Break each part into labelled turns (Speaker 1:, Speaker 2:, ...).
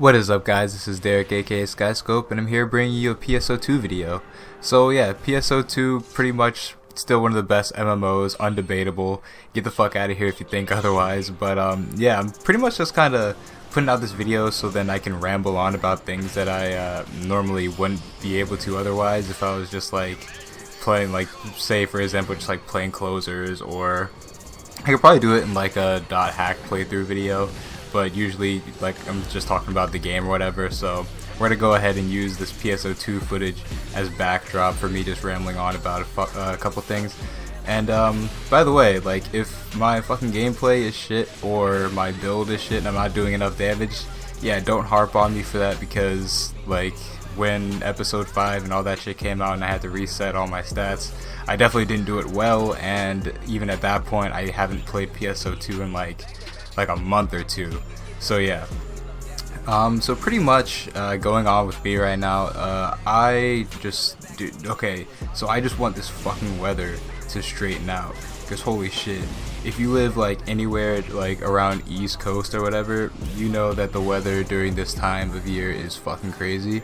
Speaker 1: What is up, guys? This is Derek aka SkyScope, and I'm here bringing you a PSO2 video. So yeah, PSO2 pretty much still one of the best MMOs, undebatable. Get the fuck out of here if you think otherwise. But yeah, I'm pretty much just kind of putting out this video so then I can ramble on about things that I normally wouldn't be able to otherwise if I was just like playing, like, say for example, just like playing closers, or I could probably do it in like a .hack playthrough video. But usually, like, I'm just talking about the game or whatever, so we're gonna go ahead and use this PSO2 footage as backdrop for me just rambling on about a couple things. And by the way, like, if my fucking gameplay is shit or my build is shit and I'm not doing enough damage, yeah, don't harp on me for that, because like when episode 5 and all that shit came out and I had to reset all my stats, I definitely didn't do it well, and even at that point I haven't played PSO2 in like a month or two. So yeah, so pretty much going on with me right now, I just want this fucking weather to straighten out, because holy shit, if you live like anywhere like around East Coast or whatever, you know that the weather during this time of year is fucking crazy.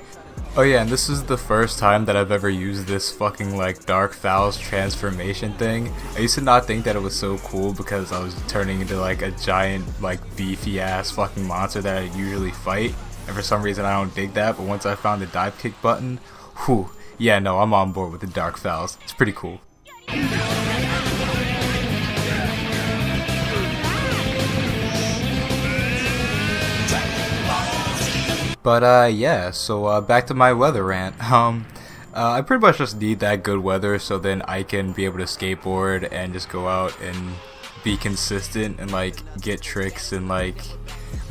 Speaker 1: Oh yeah, and this is the first time that I've ever used this fucking like Dark Fowls transformation thing. I used to not think that it was so cool because I was turning into like a giant, like, beefy ass fucking monster that I usually fight, and for some reason I don't dig that. But once I found the dive kick button, whew, yeah, no, I'm on board with the Dark Fowls. It's pretty cool. But yeah, so back to my weather rant. I pretty much just need that good weather so then I can be able to skateboard and just go out and be consistent and like get tricks and like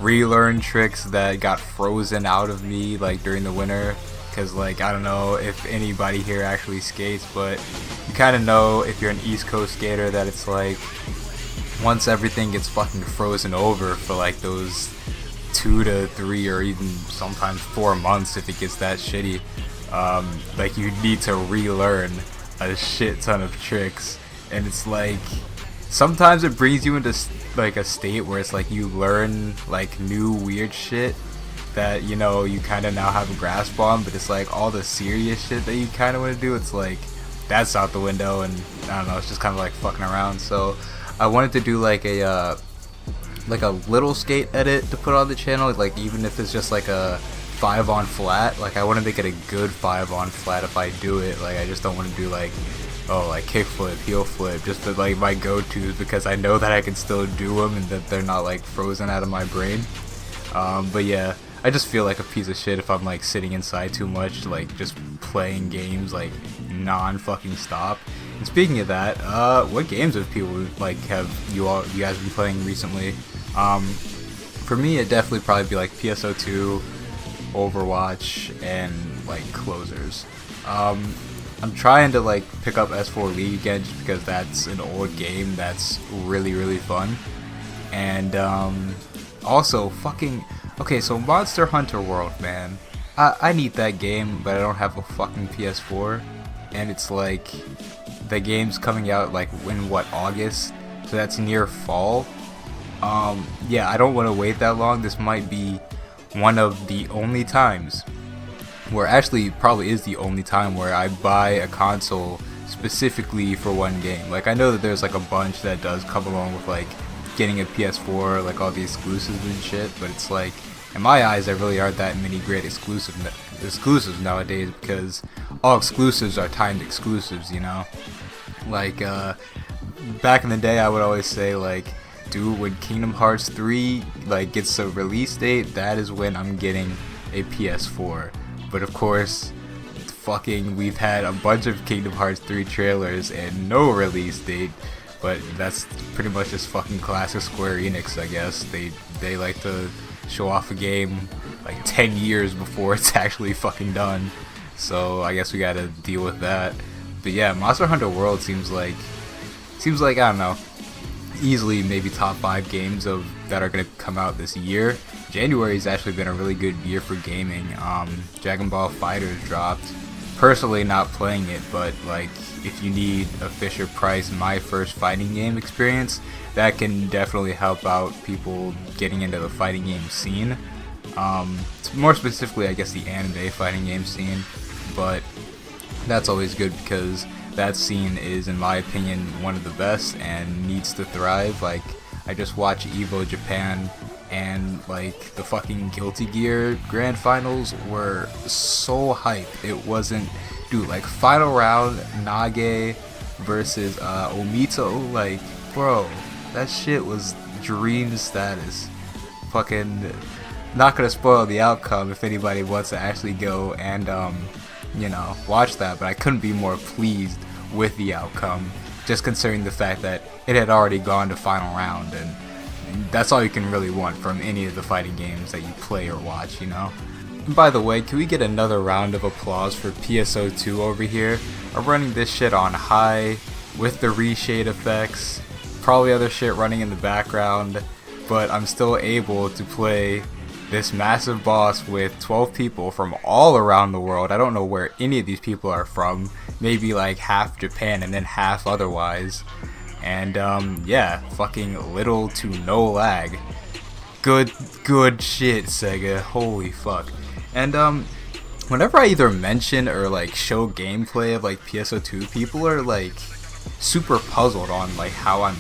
Speaker 1: relearn tricks that got frozen out of me like during the winter. Cause like, I don't know if anybody here actually skates, but you kind of know if you're an East Coast skater that it's like once everything gets fucking frozen over for like those 2 to 3 or even sometimes 4 months, if it gets that shitty, like you need to relearn a shit ton of tricks. And it's like sometimes it brings you into like a state where it's like you learn like new weird shit that, you know, you kind of now have a grasp on, but it's like all the serious shit that you kind of want to do, it's like that's out the window, and I don't know, it's just kind of like fucking around. So I wanted to do like a little skate edit to put on the channel, like even if it's just like a 5 on flat. Like I want to make it a good 5 on flat if I do it. Like I just don't want to do like, oh, like kickflip, heel flip, just to, like, my go-tos, because I know that I can still do them and that they're not like frozen out of my brain. But yeah, I just feel like a piece of shit if I'm like sitting inside too much, like just playing games like non-fucking stop. And speaking of that, what games have people like have you guys been playing recently? For me, it'd definitely probably be like PSO2, Overwatch, and like closers. I'm trying to like pick up S4 League again just because that's an old game that's really fun. And also fucking okay, so Monster Hunter World, man, I need that game, but I don't have a fucking PS4, and it's like the game's coming out like in what, August, so that's near fall. Yeah, I don't want to wait that long. This might be one of the only times, where actually probably is the only time, where I buy a console specifically for one game. Like I know that there's like a bunch that does come along with like getting a PS4, like all the exclusives and shit, but it's like, in my eyes, there really aren't that many great exclusives nowadays, because all exclusives are timed exclusives, you know? Like back in the day, I would always say like, dude, when Kingdom Hearts 3 like gets a release date, that is when I'm getting a PS4. But of course, fucking, we've had a bunch of Kingdom Hearts 3 trailers and no release date. But that's pretty much just fucking classic Square Enix, I guess. They like to show off a game like 10 years before it's actually fucking done. So I guess we gotta deal with that. But yeah, Monster Hunter World seems like, I don't know, easily maybe top 5 games that are gonna come out this year. January's actually been a really good year for gaming. Dragon Ball FighterZ dropped. Personally not playing it, but like if you need a Fisher Price My First Fighting Game experience, that can definitely help out people getting into the fighting game scene. More specifically, I guess the anime fighting game scene, but that's always good because that scene is, in my opinion, one of the best and needs to thrive. Like, I just watched Evo Japan, and like the fucking Guilty Gear Grand Finals were so hype. It wasn't, dude, like final round Nage versus Omito, like, bro, that shit was dream status. Fucking not gonna spoil the outcome if anybody wants to actually go and you know, watch that, but I couldn't be more pleased with the outcome, just considering the fact that it had already gone to final round, and that's all you can really want from any of the fighting games that you play or watch, you know. And by the way, can we get another round of applause for PSO2 over here? I'm running this shit on high with the reshade effects, probably other shit running in the background, but I'm still able to play this massive boss with 12 people from all around the world. I don't know where any of these people are from, maybe like half Japan and then half otherwise. And yeah, fucking little to no lag. Good shit, Sega, holy fuck. And whenever I either mention or like show gameplay of like PSO2, people are like super puzzled on like how I'm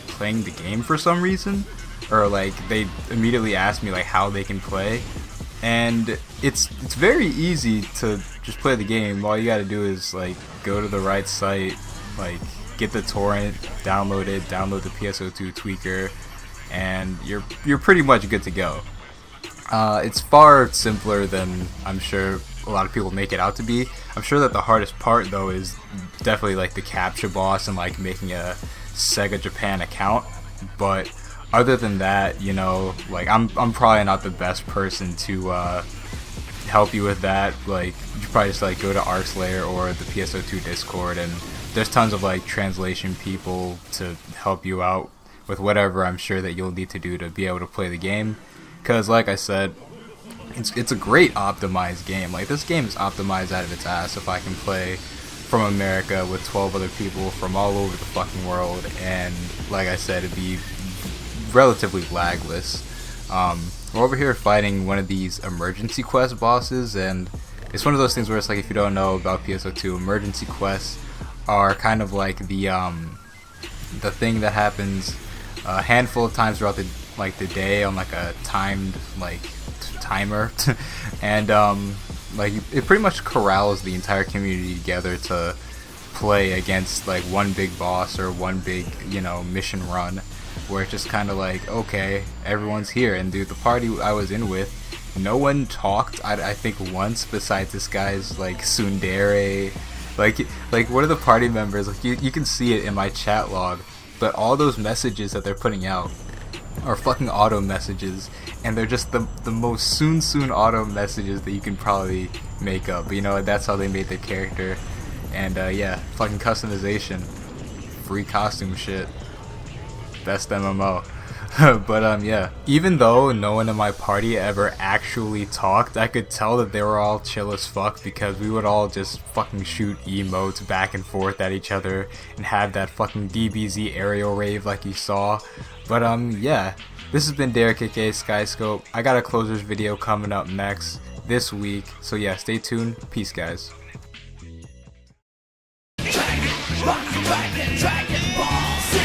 Speaker 1: playing the game for some reason, or like they immediately ask me like how they can play, and it's very easy to just play the game. All you gotta do is like go to the right site, like get the torrent, download it, download the PSO2 tweaker, and you're pretty much good to go. It's far simpler than I'm sure a lot of people make it out to be. I'm sure that the hardest part though is definitely like the captcha boss and like making a Sega Japan account, but other than that, you know, like I'm probably not the best person to help you with that. Like, you should probably just like go to ArcSlayer or the PSO2 Discord, and there's tons of like translation people to help you out with whatever I'm sure that you'll need to do to be able to play the game. Because like I said, it's a great optimized game. Like, this game is optimized out of its ass if I can play from America with 12 other people from all over the fucking world, and like I said, it'd be relatively lagless. We're over here fighting one of these emergency quest bosses, and it's one of those things where it's like, if you don't know about PSO2, emergency quests are kind of like the thing that happens a handful of times throughout the day on like a timed like timer, and like it pretty much corrals the entire community together to play against like one big boss or one big, you know, mission run, where it's just kind of like, okay, everyone's here. And dude, the party I was in with, no one talked, I think once, besides this guy's like tsundere. Like one of the party members, like you can see it in my chat log, but all those messages that they're putting out are fucking auto messages, and they're just the most soon auto messages that you can probably make up. But you know, that's how they made their character. And yeah, fucking customization, free costume shit, best MMO. But yeah, even though no one in my party ever actually talked, I could tell that they were all chill as fuck, because we would all just fucking shoot emotes back and forth at each other and have that fucking DBZ aerial rave like you saw. But yeah, this has been Derek aka SkyScope. I got a closers video coming up next this week, so yeah, stay tuned. Peace, guys.
Speaker 2: Dragon Ball Z.